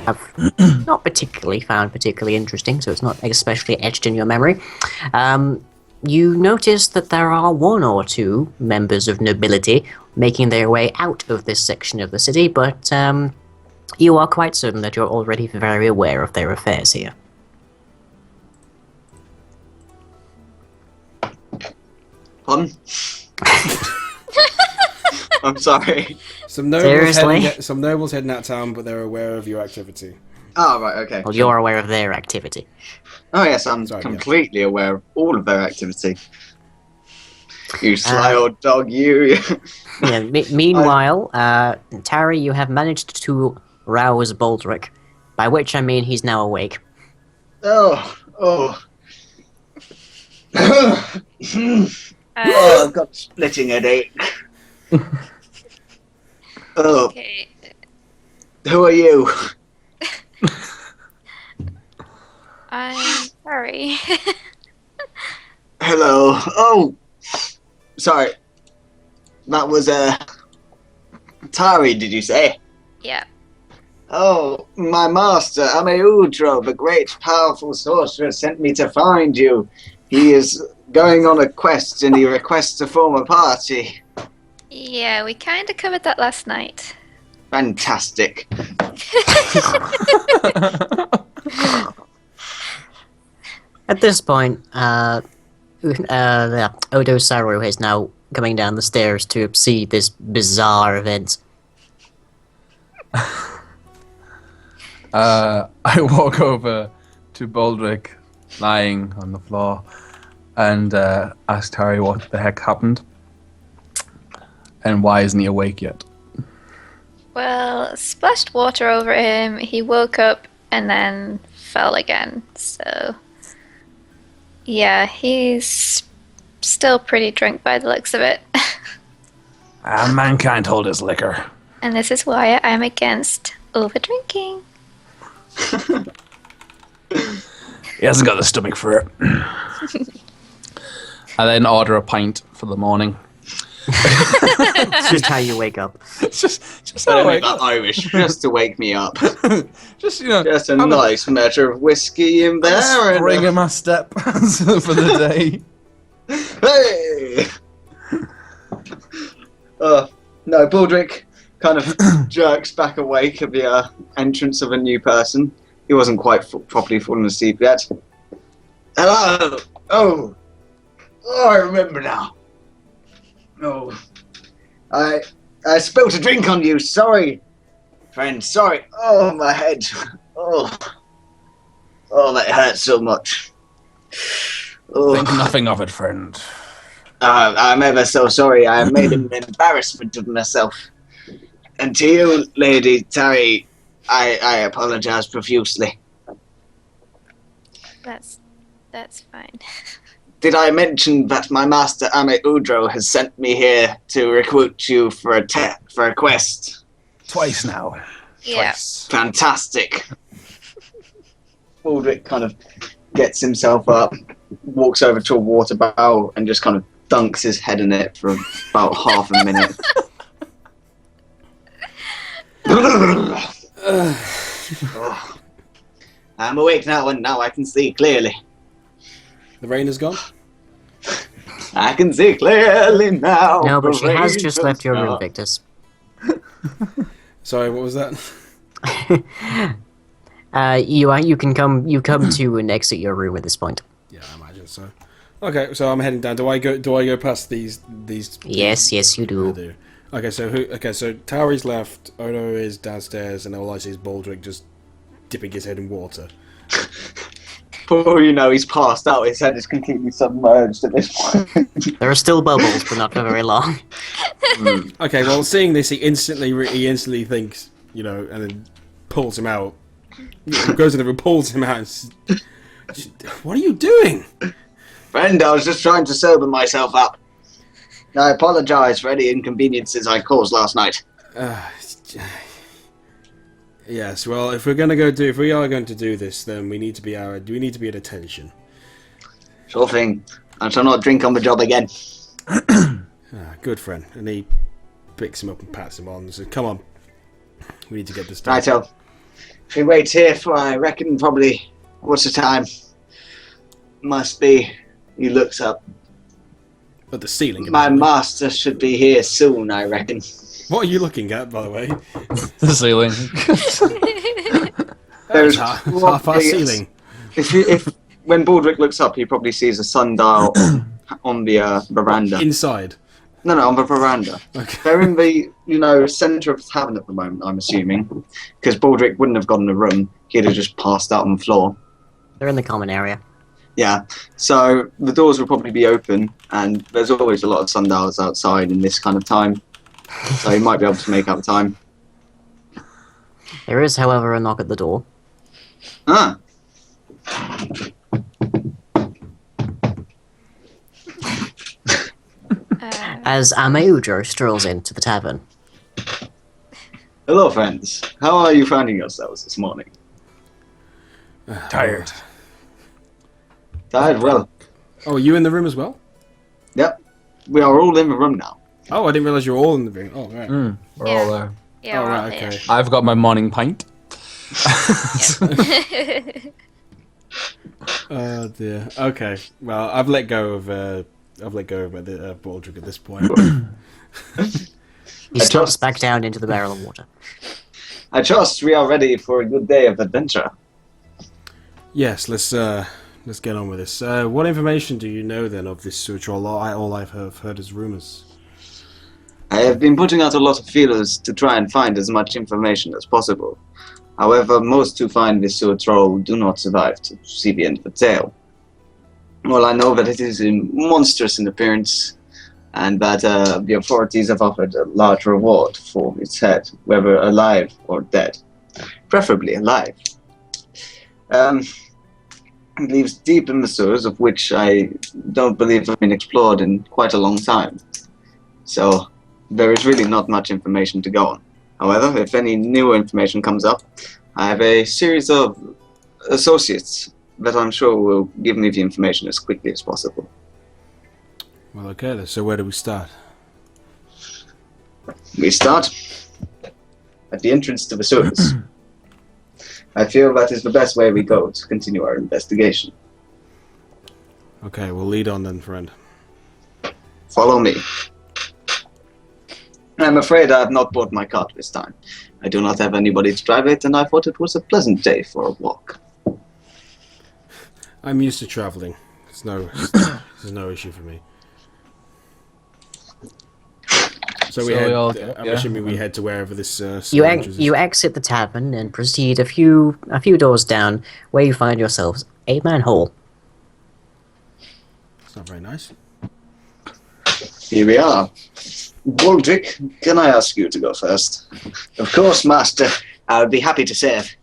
have not particularly found particularly interesting, so it's not especially etched in your memory. You notice that there are one or two members of nobility making their way out of this section of the city, but you are quite certain that you're already very aware of their affairs here. Pardon? I'm sorry. Some nobles heading out town, but they're aware of your activity. Oh, right, okay. Well, you're aware of their activity. Oh, yes, I'm completely aware of all of their activity. You sly old dog, you. Meanwhile, Tari, you have managed to rouse Baldric, by which I mean he's now awake. Oh, I've got a splitting headache. Okay. Who are you? I'm sorry. Hello. Oh, sorry. That was Tari, did you say? Yeah. Oh, my master, Ameudro, the great powerful sorcerer, sent me to find you. He is going on a quest and he requests to form a party. Yeah, we kind of covered that last night. Fantastic. At this point, Odo Saru is now coming down the stairs to see this bizarre event. I walk over to Baldric, lying on the floor, and ask Harry what the heck happened, and why isn't he awake yet? Well, splashed water over him, he woke up and then fell again, so... Yeah, he's still pretty drunk by the looks of it. A man can't hold his liquor. And this is why I'm against over-drinking. He hasn't got the stomach for it. I then order a pint for the morning. It's just how you wake up. just Better make that Irish, just to wake me up. Just a nice measure of whiskey in there. Spring in my step for the day. Hey! No, Baldric kind of jerks back awake at the entrance of a new person. He wasn't quite properly fallen asleep yet. Hello! Oh, I remember now. Oh, I spilt a drink on you. Sorry, friend. Sorry. Oh, my head. Oh, that hurts so much. Oh. Think nothing of it, friend. I'm ever so sorry. I have made an embarrassment of myself. And to you, Lady Tari, I apologize profusely. That's fine. Did I mention that my master Ame Udro has sent me here to recruit you for a quest? Twice now. Yeah. Twice. Fantastic. Baldric kind of gets himself up, walks over to a water barrel, and just kind of dunks his head in it for about half a minute. Oh. I'm awake now, and now I can see clearly. The rain is gone? I can see clearly now. No, but she has just has left your room, gone. Victus. Sorry, what was that? You come to and exit your room at this point. Yeah, I imagine so. Okay, so I'm heading down. Do I go past these? Yes, you I do. do. Okay, so Tari's left, Odo is downstairs, and all I see is Baldric just dipping his head in water. For all you know, he's passed out. His head is completely submerged at this point. There are still bubbles, but not for very long. Okay, well, seeing this, he instantly thinks, and then pulls him out. Goes in and pulls him out. And says, what are you doing? Friend, I was just trying to sober myself up. I apologize for any inconveniences I caused last night. Yes, well, if we are going to do this, then we need to be at attention. Sure thing. I shall not drink on the job again. Good friend. And he picks him up and pats him on and says, "Come on, we need to get this done." Righto. If we wait here for, I reckon, probably, what's the time? Must be. He looks up. At the ceiling. My apparently. master should be here soon, I reckon. What are you looking at, by the way? The ceiling. There's It's half our ceiling. If when Baldric looks up, he probably sees a sundial on the veranda. Inside. No, on the veranda. Okay. They're in the center of the tavern at the moment. I'm assuming because Baldric wouldn't have gotten a room; he'd have just passed out on the floor. They're in the common area. Yeah, so the doors will probably be open, and there's always a lot of sundials outside in this kind of time, so you might be able to make out time. There is, however, a knock at the door. Ah, As Amaudro strolls into the tavern. hello, friends. How are you finding yourselves this morning? Tired. Tired? Well, Oh, are you in the room as well? yep. We are all in the room now. Oh, I didn't realise you were all in the room. Oh, right. We're Yeah. all there. Yeah, Oh, we're all right, here. okay. I've got my morning pint. Oh dear. Okay. Well, I've let go of Baldric at this point. He slips back down into the barrel of water. I trust we are ready for a good day of adventure. Yes, let's get on with this. What information do you know then of this sewer troll? All I've heard is rumours. I have been putting out a lot of feelers to try and find as much information as possible. However, most who find this sewer troll do not survive to see the end of the tale. Well, I know that it is monstrous in appearance, and that the authorities have offered a large reward for its head, whether alive or dead. Preferably alive. It lives deep in the sewers, of which I don't believe have been explored in quite a long time. So, there is really not much information to go on. However, if any new information comes up, I have a series of associates that I'm sure will give me the information as quickly as possible. Well, okay then. So where do we start? We start at the entrance to the sewers. I feel that is the best way we go to continue our investigation. Okay, we'll lead on then, friend. Follow me. I'm afraid I have not brought my cart this time. I do not have anybody to drive it, and I thought it was a pleasant day for a walk. I'm used to travelling. There's no issue for me. So we So head. we all- I'm yeah. assuming we head to wherever this. You exit the tavern and proceed a few doors down, where you find yourselves a manhole. It's not very nice. Here we are. Baldric, can I ask you to go first? Of course, Master. I would be happy to serve.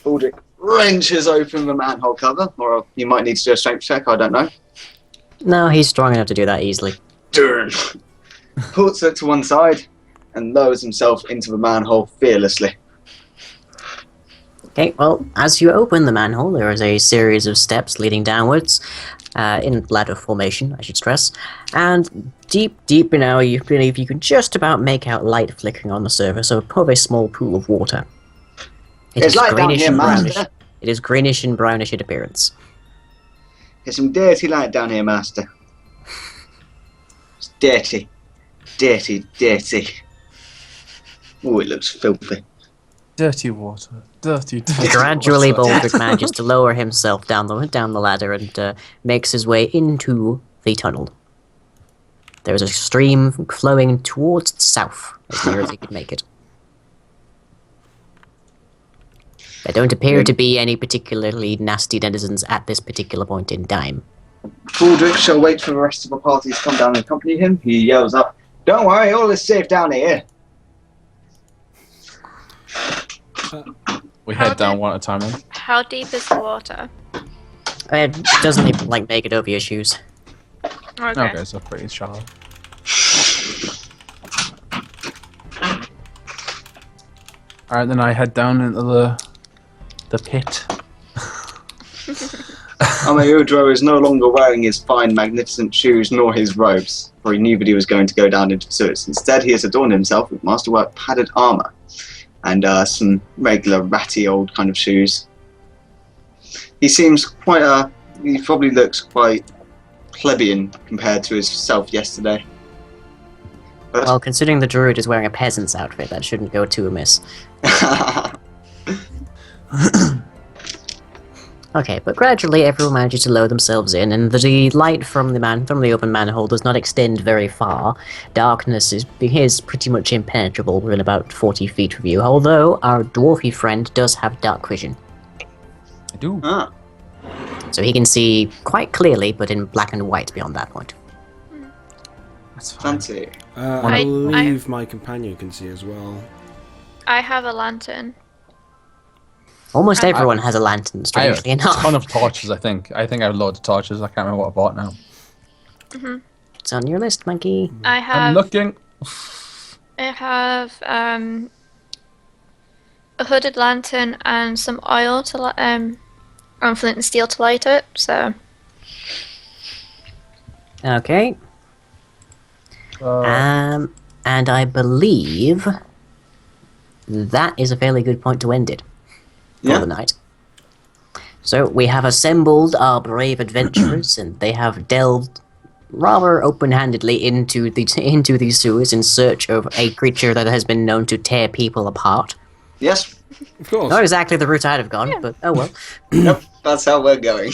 Baldric wrenches open the manhole cover, or you might need to do a strength check, I don't know. No, he's strong enough to do that easily. Turn. Puts it to one side and lowers himself into the manhole fearlessly. Okay, well, as you open the manhole, there is a series of steps leading downwards, in ladder formation, I should stress, and deep below you believe you can just about make out light flickering on the surface of a small pool of water. It There's is light down greenish here, and brownish. Master. It is greenish and brownish in appearance. There's some dirty light down here, Master. It's dirty. Dirty, dirty. Oh, it looks filthy. Dirty water. Dirty Gradually, water. Baldric manages to lower himself down the ladder and makes his way into the tunnel. There is a stream flowing towards the south, as near as he could make it. There don't appear to be any particularly nasty denizens at this particular point in time. Baldric shall wait for the rest of the party to come down and accompany him. He yells up, "Don't worry, all is safe down here." We head down one at a time then. How deep is the water? It doesn't even make it over your shoes. Okay. Okay, so pretty shallow. Alright, then I head down into the pit. Amaudro is no longer wearing his fine, magnificent shoes nor his robes, for he knew that he was going to go down into the sewers. Instead, he has adorned himself with masterwork padded armor and some regular ratty old kind of shoes. He seems quite he probably looks quite plebeian compared to his self yesterday. But Well, considering the druid is wearing a peasant's outfit, that shouldn't go too amiss. Okay, but gradually everyone manages to lower themselves in, and the light from the open manhole does not extend very far. Darkness is pretty much impenetrable within about 40 feet of you, although our dwarfy friend does have dark vision. I do. Ah, So he can see quite clearly, but in black and white beyond that point. That's fine. fancy. I believe my companion can see as well. I have a lantern. Almost everyone has a lantern, I have strangely a enough. ton of torches, I think. I think I have loads of torches. I can't remember what I bought now. It's on your list, Monkey. I I'm have looking. a hooded lantern and some oil to and flint and steel to light it. So Okay. And I believe that is a fairly good point to end it for Yeah. the night. So we have assembled our brave adventurers, and they have delved rather open-handedly into the sewers in search of a creature that has been known to tear people apart. Yes. Of course. Not exactly the route I'd have gone, but oh well. Yep. That's how we're going.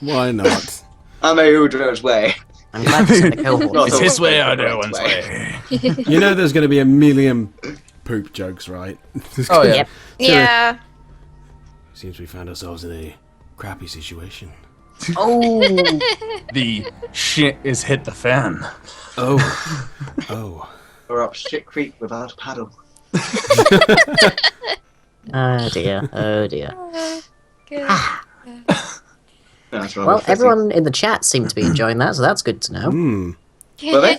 Why not? I'm a Udro's way. I'm glad you sent the cohort. Not It's the his way or right no one's way. You know there's going to be a million poop jokes, right? Oh, yeah. Yep. yeah, Seems we found ourselves in a crappy situation. Oh, The shit is hit the fan. Oh. Oh. We're up shit creek without a paddle. oh dear, oh dear. good. That's rather Well, fitting. everyone in the chat seemed to be enjoying that, so that's good to know. Hmm. Were they?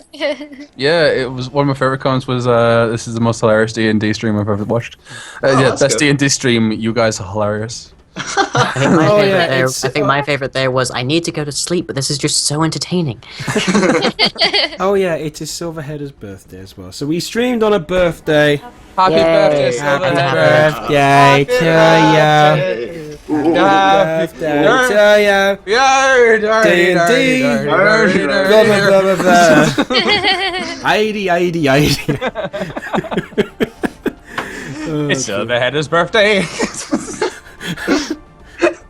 Yeah, it was one of my favorite comments was this is the most hilarious D&D stream I've ever watched. Yeah, that's best good. D&D stream. You guys are hilarious. I think my Oh, favorite yeah, there. it's, I think my favorite there was I need to go to sleep, but this is just so entertaining. Oh yeah, it is Silverhead's birthday as well. So we streamed on a birthday. Happy Yay. birthday, Happy Silverhead. Birthday to Birthday you. Yeah, D&D. Blah, blah, blah, blah, blah. 80. It's Silverhead's birthday.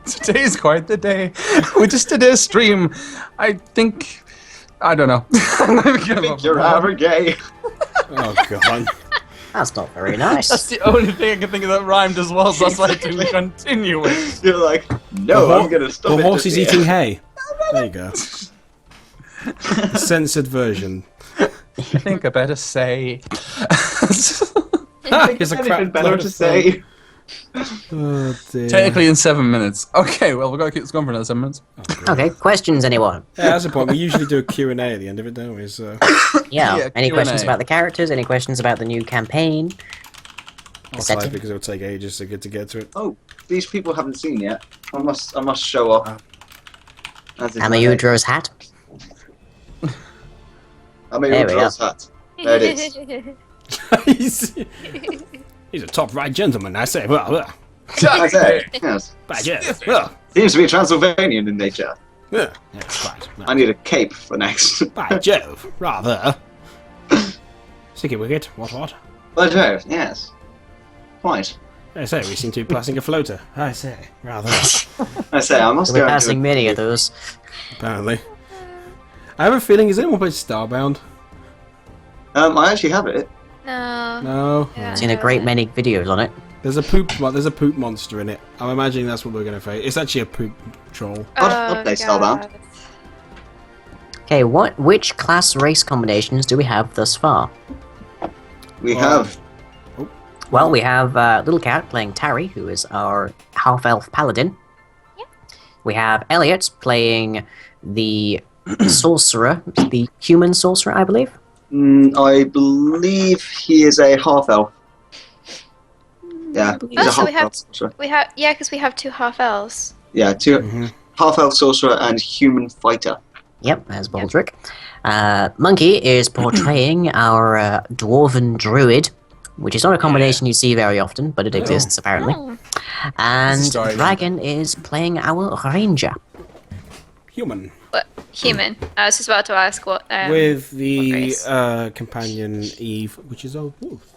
Today's quite the day. We just did a stream. I don't know. I think you're ever gay. Oh god. That's not very nice. That's the only thing I can think of that rhymed as well, so that's why I didn't continue it. You're like, no, I'm gonna stop The it. horse just is here. eating hay. There you go. The censored version. I think I better say. Here's a Anything crap better load to of say. Oh dear. Technically in 7 minutes. Okay, well we've got to keep this going for another 7 minutes. Okay, questions, anyone? Yeah, that's the point. We usually do a Q&A at the end of it, don't we? So Yeah. Any Q&A. questions about the characters? Any questions about the new campaign? I'll Setting. type because it'll take ages to get to it. Oh, these people haven't seen yet. I must show off. As is my name. Amayudro's hat. I'm a There we Udro's hat. There it is. He's a top right gentleman, I say. Well, I say, yes. well, Seems to be Transylvanian in nature. yeah, that's right. I need a cape for next. By Jove, rather. Sticky wicket, what? By Jove, yes. Quite. I say, we seem to be passing a floater. I say, rather. I say, I must We're go and do passing a- many of those. Apparently. I have a feeling, has anyone played Starbound? I actually have it. No. No? Yeah. Seen a great many videos on it. There's a poop monster in it. I'm imagining that's what we're going to face. It's actually a poop troll. I'll play Starbound. God. Okay, which class race combinations do we have thus far? We Oh. have. Well, we have Little Cat playing Tarry, who is our half-elf paladin. Yep. We have Elliot playing the sorcerer, the human sorcerer, I believe. I believe he is a half elf. Yeah, he's Oh, a so half we have- elf sorcerer. because we have two half elves. Yeah, two Mhm. half elf sorcerer and human fighter. Yep, as Baldric. Monkey is portraying our dwarven druid, which is not a combination you see very often, but it exists apparently. Oh. And story, Dragon is playing our ranger. Human. What? Human. I was just about to ask what. With what the race. companion Eve, which is a wolf.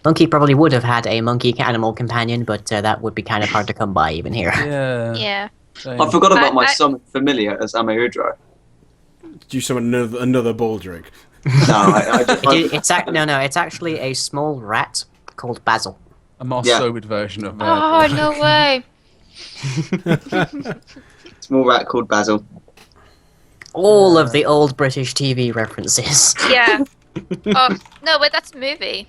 Monkey probably would have had a monkey animal companion, but that would be kind of hard to come by even here. Yeah. Yeah. Same. I forgot about my I- summon familiar as Ameudro. Did you summon another Baldric? No, It's actually a small rat called Basil. A more Yeah. sobered version of Oh no way! small rat called Basil. All of the old British TV references. Yeah. Oh no, wait, that's a movie.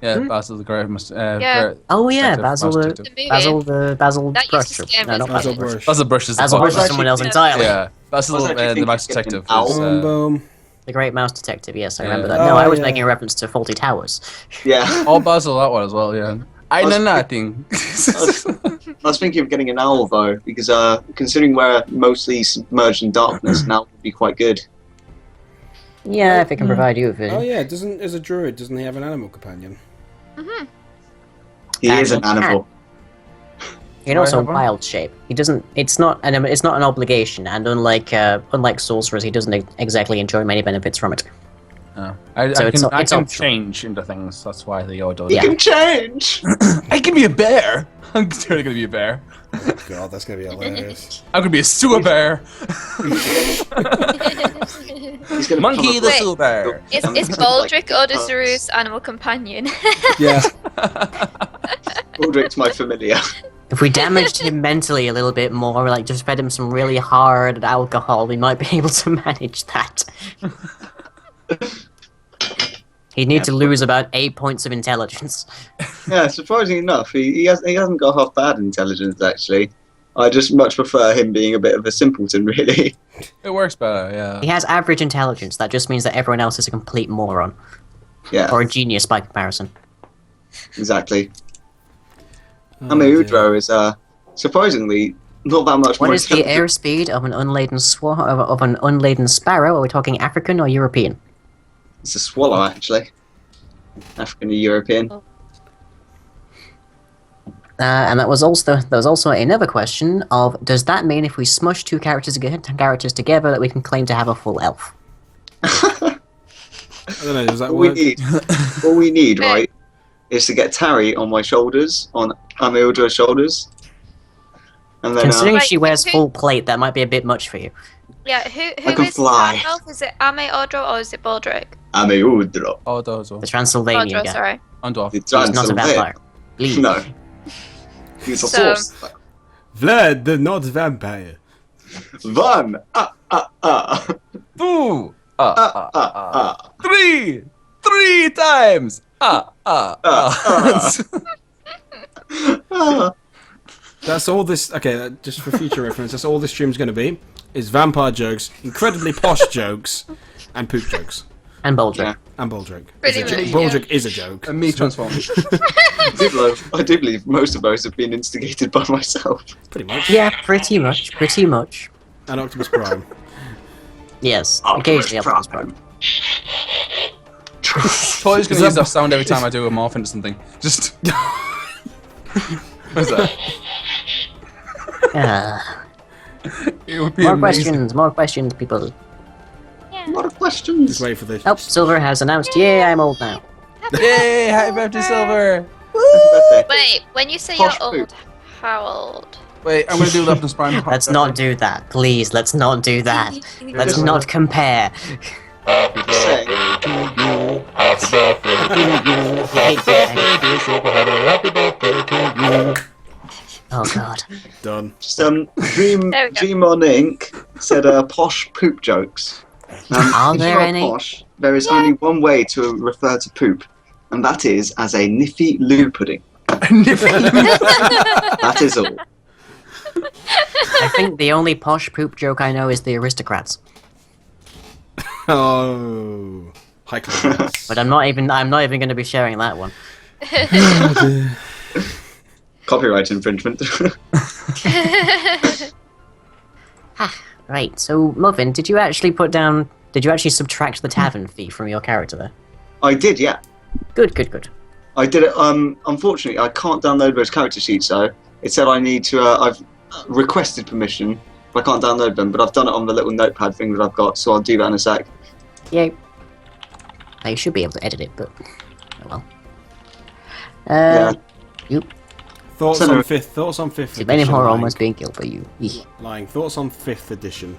Yeah, Basil the Great. Yeah. Great Oh yeah, detective, Basil mouse the detective. Basil That used to Brush. scare me No, as not well. Basil Basil Brush. Brush. Basil Brush is the Basil boss. Brush is someone else entirely. Yeah, Basil I was actually the thinking mouse of getting detective. an owl. Is, Boom, boom. The Great Mouse Detective, yes, I Yeah. remember that. Oh, No, I was yeah. making a reference to Faulty Towers. Yeah. oh, Basil, that one as well. Yeah. I know nothing. I was thinking of getting an owl though, because considering we're mostly submerged in darkness, an owl would be quite good. Yeah, if it can provide you with it. Oh yeah, as a druid, doesn't he have an animal companion? He is an animal. He can also have one? wild shape. He doesn't. It's not an obligation, and unlike sorcerers, he doesn't exactly enjoy many benefits from it. I So it's can optional. change into things. That's why the Odo. He Yeah. can change. I can be a bear. I'm totally gonna be a bear. God, that's gonna be hilarious. I'm gonna be a sewer bear. He's gonna Monkey become the Wait. sewer bear. Is Like, Baldric like, Odosaru's animal companion? Yeah. Baldric's my familiar. If we damaged him mentally a little bit more, like just fed him some really hard alcohol, we might be able to manage that. He'd need to lose about 8 points of intelligence. Yeah, surprisingly enough, he hasn't got half bad intelligence actually. I just much prefer him being a bit of a simpleton, really. It works better. Yeah. He has average intelligence. That just means that everyone else is a complete moron. Yeah, Or a genius by comparison. exactly. Oh, Ameudro is surprisingly not that much What more is the intelligent. airspeed of an unladen sparrow? Are we talking African or European? It's a swallow, actually. African and European. And that was also another question of: does that mean if we smush two characters together that we can claim to have a full elf? I don't know. Does that All we work? need, all we need, right, is to get Tari on my shoulders, on Ameudro's shoulders, and then Considering Like, she wears who- full plate, that might be a bit much for you. Yeah, who can is fly. the elf? Is it Ame Odro or is it Baldric? Ameudro, Odo as well. The Transylvanian Odro, guy. sorry. Undorf. the He's not a Transylvanian. vampire. Leave. No, he's a So- source. Vlad, the not vampire. One, Two. ah. Three. Three times. That's all this. Okay, just for future reference, that's all this stream's going to be: is vampire jokes, incredibly posh jokes, and poop jokes, And Baldric. Yeah. and Baldric. Pretty Is a much, joke. Baldric is a joke. And me transformed. I do believe most of those have been instigated by myself. Pretty much. Yeah, pretty much. And Optimus Prime. Yes, Optimus occasionally Optimus Prime. Probably just gonna use that sound every time I do a morph into something. Just. What's that? It would be More amazing. questions, people. A lot of questions. Just wait for this. Oh, Silver has announced, yay, I'm old now. Yay! Happy birthday, Silver! Wait, when you say Posh you're poop. old, how old? Wait, I'm gonna do Optimus Prime. Let's not do that, please, let's not do that. Let's not compare. Saying, Oh god. Done. just Dream There we go. Dream on Ink said posh poop jokes. Are if there you are any? posh, there is only one way to refer to poop, and that is as a niffy loo pudding. That is all. I think the only posh poop joke I know is the aristocrats. Oh, high class. But I'm not even going to be sharing that one. Copyright infringement. Right, so Muffin, did you actually put down Did you actually subtract the tavern fee from your character there? I did, yeah. Good. I did it. Unfortunately, I can't download those character sheets, though. It said I need to. I've requested permission, but I can't download them. But I've done it on the little notepad thing that I've got, so I'll do that in a sec. Yay. Now you should be able to edit it, but oh well. Yeah. You. Thoughts So- on fifth. Thoughts on fifth. Many edition, horror Lang? almost being killed by you. Eeh. Lying. Thoughts on fifth edition.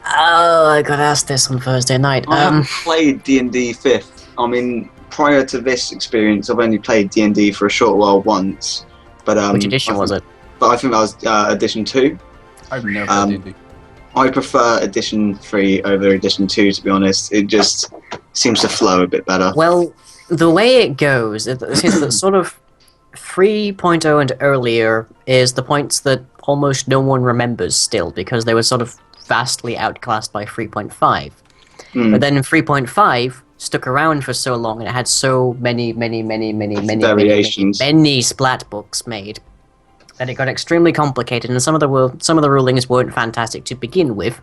Oh, I got asked this on Thursday night. I haven't played D&D 5th. I mean, prior to this experience, I've only played D&D for a short while once. But Which edition was it? But I think that was edition 2. I've never Um, played D&D. I prefer edition 3 over edition 2, to be honest. It just seems to flow a bit better. Well, the way it goes, it's that sort of 3.0 and earlier is the points that almost no one remembers still, because they were sort of vastly outclassed by 3.5. Hmm. But then 3.5 stuck around for so long, and it had so many Variations. many splat books made, that it got extremely complicated, and some of the rulings weren't fantastic to begin with.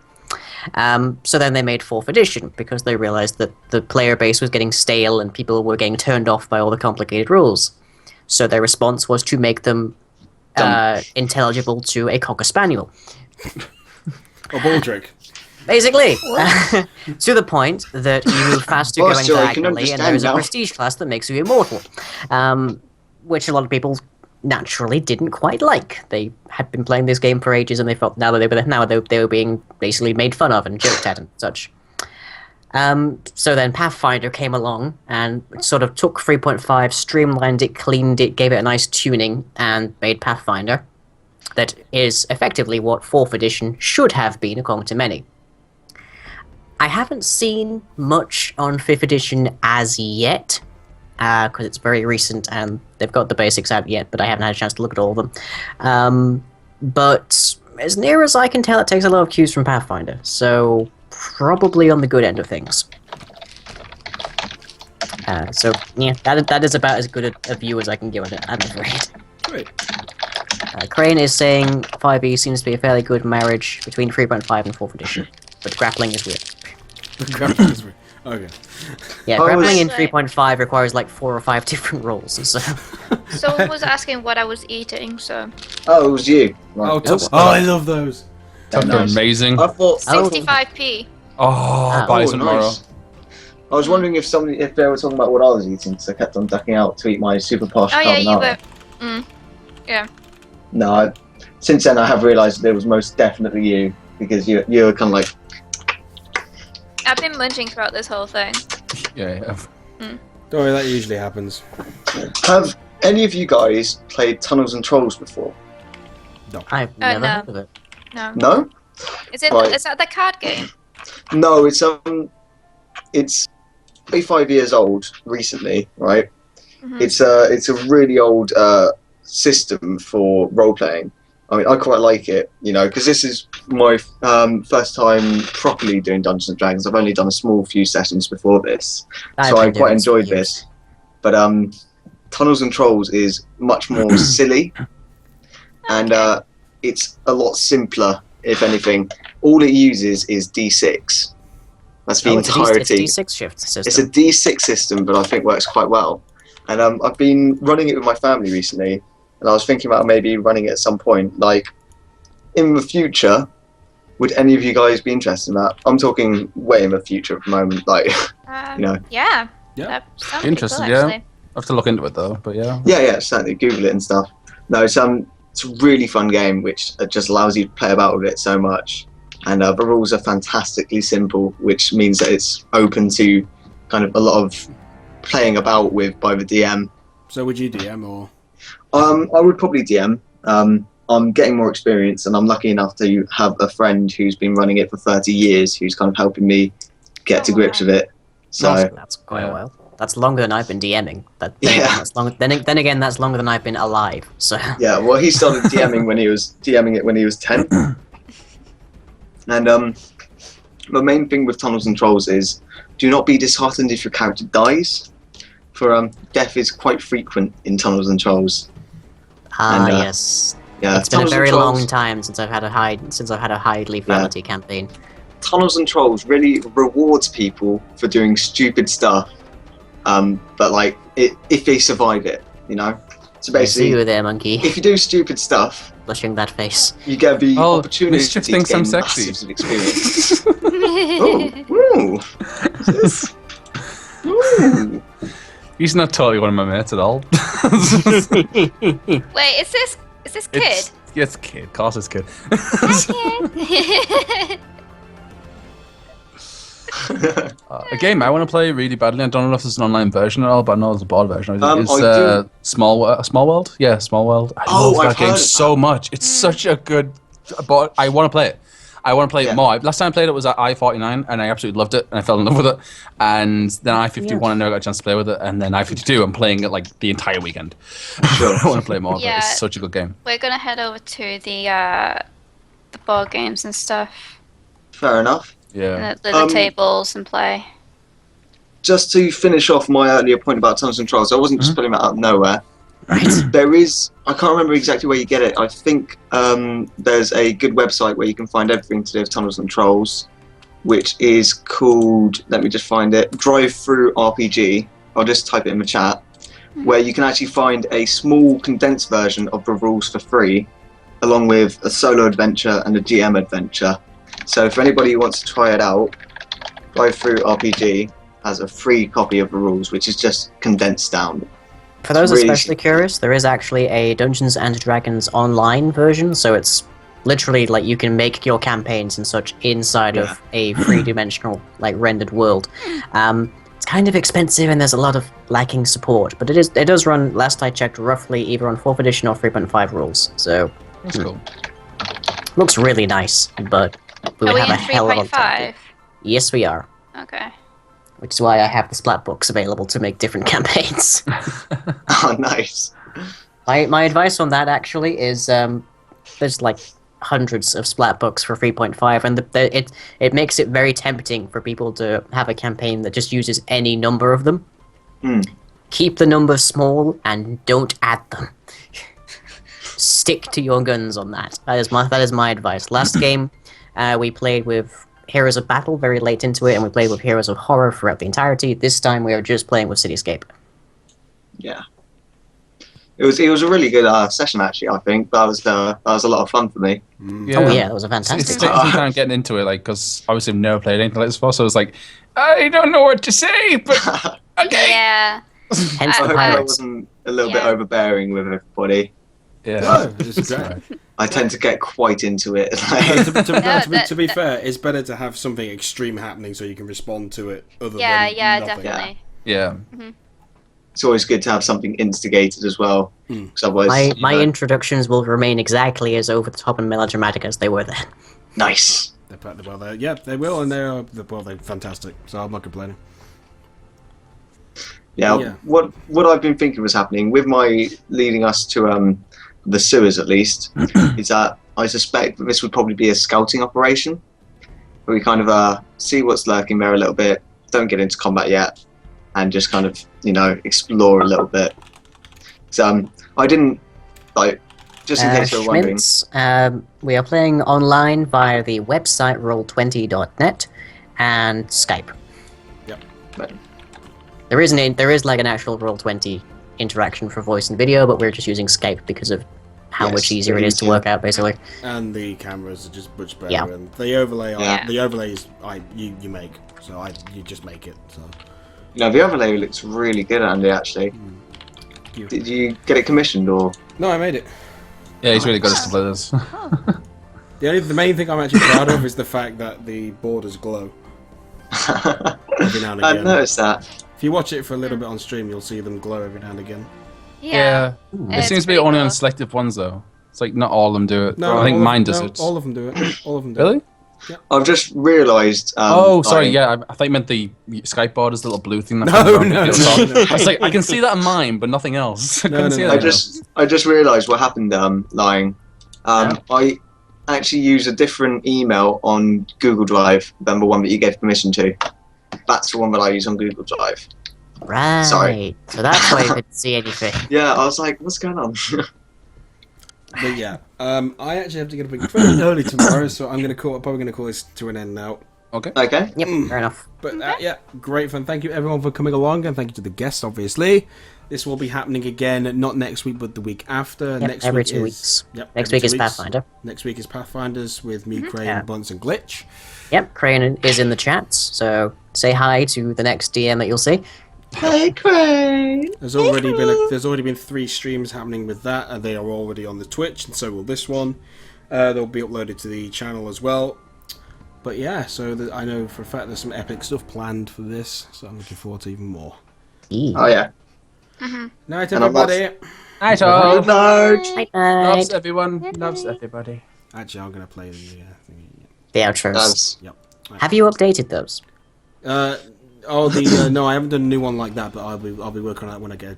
So then they made 4th edition, because they realized that the player base was getting stale and people were getting turned off by all the complicated rules. So their response was to make them intelligible to a Cocker Spaniel. Or Baldric. Basically, to the point that you move faster Oh, going so I can diagonally, and understand there's a now. prestige class that makes you immortal, which a lot of people naturally didn't quite like. They had been playing this game for ages, and they felt now they were being basically made fun of and joked at and such. So then Pathfinder came along and sort of took 3.5, streamlined it, cleaned it, gave it a nice tuning, and made Pathfinder. That is effectively what 4th edition should have been, according to many. I haven't seen much on 5th edition as yet, because it's very recent and they've got the basics out yet, but I haven't had a chance to look at all of them. But as near as I can tell, it takes a lot of cues from Pathfinder, so probably on the good end of things. So, yeah, that is about as good a view as I can give of it, I'm afraid. Great. Crane is saying 5e seems to be a fairly good marriage between 3.5 and 4th edition, but grappling is weird. Okay. Yeah, Oh, grappling in it's- 3.5 requires like 4 or 5 different rolls, so... Someone was asking what I was eating, so Oh, it was you. Right. Oh, I love those. They're nice. amazing. I thought. Oh. 65p. Oh, buy Oh, some tomorrow. nice. I was wondering if they were talking about what I was eating, because I kept on ducking out to eat my super posh Oh yeah, you carbonara. were. No, since then I have realised it was most definitely you, because you were kind of like, I've been munching throughout this whole thing. Yeah. Don't worry, that usually happens. have any of you guys played Tunnels and Trolls before? I've never no. heard of it. No. No? Is it? Right. Is that the card game? No, it's 35 years old recently, right? Mhm. It's a really old system for role playing. I mean, I quite like it, because this is my first time properly doing Dungeons and Dragons. I've only done a small few sessions before this, so I I've been quite doing some enjoyed years. this. But Tunnels and Trolls is much more silly, and it's a lot simpler. If anything, all it uses is D6. That's the Oh, it's entirety. a D6 shift system. It's a D6 system, but I think works quite well. And I've been running it with my family recently, and I was thinking about maybe running it at some point. Like, in the future, would any of you guys be interested in that? I'm talking way in the future at the moment. Like, Yeah. Yeah. That sounds pretty Interested, cool, yeah. actually. I have to look into it though, but yeah. yeah, certainly. Google it and stuff. No, it's a really fun game, which just allows you to play about with it so much. And the rules are fantastically simple, which means that it's open to kind of a lot of playing about with by the DM. So would you DM or? I would probably DM. I'm getting more experience, and I'm lucky enough to have a friend who's been running it for 30 years, who's kind of helping me get to Oh, grips wow. with it. So That's quite a Yeah. while. That's longer than I've been DMing. Yeah. Then again, that's longer than I've been alive. So yeah, well, he started DMing when he was 10. And the main thing with Tunnels and Trolls is do not be disheartened if your character dies. For death is quite frequent in Tunnels and Trolls. And, yes, Yeah, it's been a Tunnels and very Trolls- long time since I've had a high lethality campaign. Tunnels and Trolls really rewards people for doing stupid stuff, but like if they survive it, you know. So I see you basically, there, monkey. if you do stupid stuff, Blushing that face. you get the opportunity Mischief to thinks gain I'm sexy. massive experience. Ooh. Ooh. He's not totally one of my mates at all. Wait, is this kid? It's kid. Of course it's kid. Hi, kid. A game I want to play really badly. I don't know if there's an online version at all, but I know there's a board version. It's I do. Small World. Yeah, Small World. I love I've that game heard of so much. It's such a good. But I want to play it. I want to play it more. Last time I played it was at I-49, and I absolutely loved it, and I fell in love with it. And then I-51, I never got a chance to play with it, and then I-52, I'm playing it like the entire weekend. Sure. I want to play more, Yeah. but it's such a good game. We're gonna head over to the board games and stuff, Fair enough. Yeah. the tables and play. Just to finish off my earlier point about Tunnels and Trolls, I wasn't just putting that out of nowhere. Right. There is, I can't remember exactly where you get it. I think there's a good website where you can find everything to do with Tunnels and Trolls, which is called, let me just find it, Drive Through RPG. I'll just type it in the chat, where you can actually find a small condensed version of the rules for free, along with a solo adventure and a GM adventure. So if anybody wants to try it out, Drive Through RPG has a free copy of the rules, which is just condensed down. For those Really especially curious, there is actually a Dungeons and Dragons online version, so it's literally like you can make your campaigns and such inside of a three-dimensional, like rendered world. It's kind of expensive and there's a lot of lacking support, but it does run, last I checked, roughly either on 4th edition or 3.5 rules. So That's cool. looks really nice, but we Are would we have in a hell of a time. 3.5? Yes, we are. Okay. Which is why I have the splat books available to make different campaigns. Oh, nice. My advice on that actually is there's like hundreds of splat books for 3.5, and it makes it very tempting for people to have a campaign that just uses any number of them. Keep the numbers small and don't add them. Stick to your guns on that. That is my advice. Last game we played with Heroes of Battle very late into it, and we played with Heroes of Horror throughout the entirety. This time we are just playing with Cityscape. Yeah. It was a really good session, actually, I think. That was a lot of fun for me. Yeah. Oh yeah, that was a It's fantastic taking some time getting into it, like, because obviously I've never played anything like this before, so it's like, I don't know what to say, but okay. Yeah. Hence I the hope I pirates. wasn't a little bit overbearing with everybody. No, Yeah. it's great. I tend to get quite into it. To be fair, it's better to have something extreme happening so you can respond to it. Other Yeah, than yeah, nothing. definitely. Yeah. It's always good to have something instigated as well. 'Cause otherwise, My you know, introductions will remain exactly as over the top and melodramatic as they were then. nice. They will, and they're fantastic. So I'm not complaining. Yeah, Yeah. What I've been thinking was happening with my leading us to the sewers, at least, is that I suspect that this would probably be a scouting operation, where we kind of see what's lurking there a little bit, don't get into combat yet, and just kind of explore a little bit. So I didn't just in case you were wondering. Schmintz, we are playing online via the website roll20.net and Skype. Yep. But, There is like an actual Roll20 interaction for voice and video, but we're just using Skype because of how Yes, much easier it very is to easier. work out, basically. And the cameras are just much better. Yeah. And the overlay, Yeah. the overlays, you make. So you just make it. So. the overlay looks really good, Andy. Actually, You. did you get it commissioned or? No, I made it. Yeah, he's really good at stuff like this. The main thing I'm actually proud of is the fact that the borders glow every now and I again. noticed that. If you watch it for a little bit on stream, you'll see them glow every now and again. Yeah. It It's seems to be pretty only on cool. selective ones, though. It's like not all of them do it. No, I think all of- mine does no, it. All of them do it. All of them do Really? it. I've just realised. Oh, sorry. Yeah, I thought you meant the Skype board is the little blue thing. That No, comes on no, the top. no, no. I was like, I can see that in mine, but nothing else. I No, couldn't no, see no. that. I just realised what happened. Lying. I actually use a different email on Google Drive than the one that you gave permission to. That's the one that I use on Google Drive. Right. Sorry. So that's why you couldn't see anything. Yeah, I was like, what's going on? But yeah, I actually have to get up pretty early tomorrow, so I'm probably gonna call this to an end now. Okay. Okay. Yep, fair enough. But yeah, great fun. Thank you everyone for coming along, and thank you to the guests, obviously. This will be happening again, not next week, but the week after. Yep, next every week 2 is, weeks. Yep, Next every week 2 is weeks. Pathfinder. Next week is Pathfinders with me, Crane, Yeah. Bunce, and Glitch. Yep, Crane is in the chats, so say hi to the next DM that you'll see. Hey, Crane. There's already been 3 streams happening with that, and they are already on the Twitch, and so will this one. They'll be uploaded to the channel as well. But yeah, so I know for a fact there's some epic stuff planned for this, so I'm looking forward to even more. Oh yeah. Night, And I'm everybody. Night, all. Good night. Night, night. Loves everyone. Loves everybody. Actually, I'm gonna play the thingy. The outros. That's Yep. Have you updated those? No, I haven't done a new one like that, but I'll be working on that when I get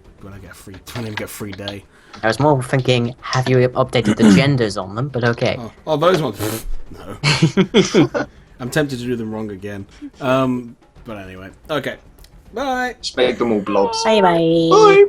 a free day. I was more thinking, have you updated the genders on them? But okay. Oh, those ones. No. I'm tempted to do them wrong again. But anyway, okay. Bye. just make them all blobs. Bye bye. Bye.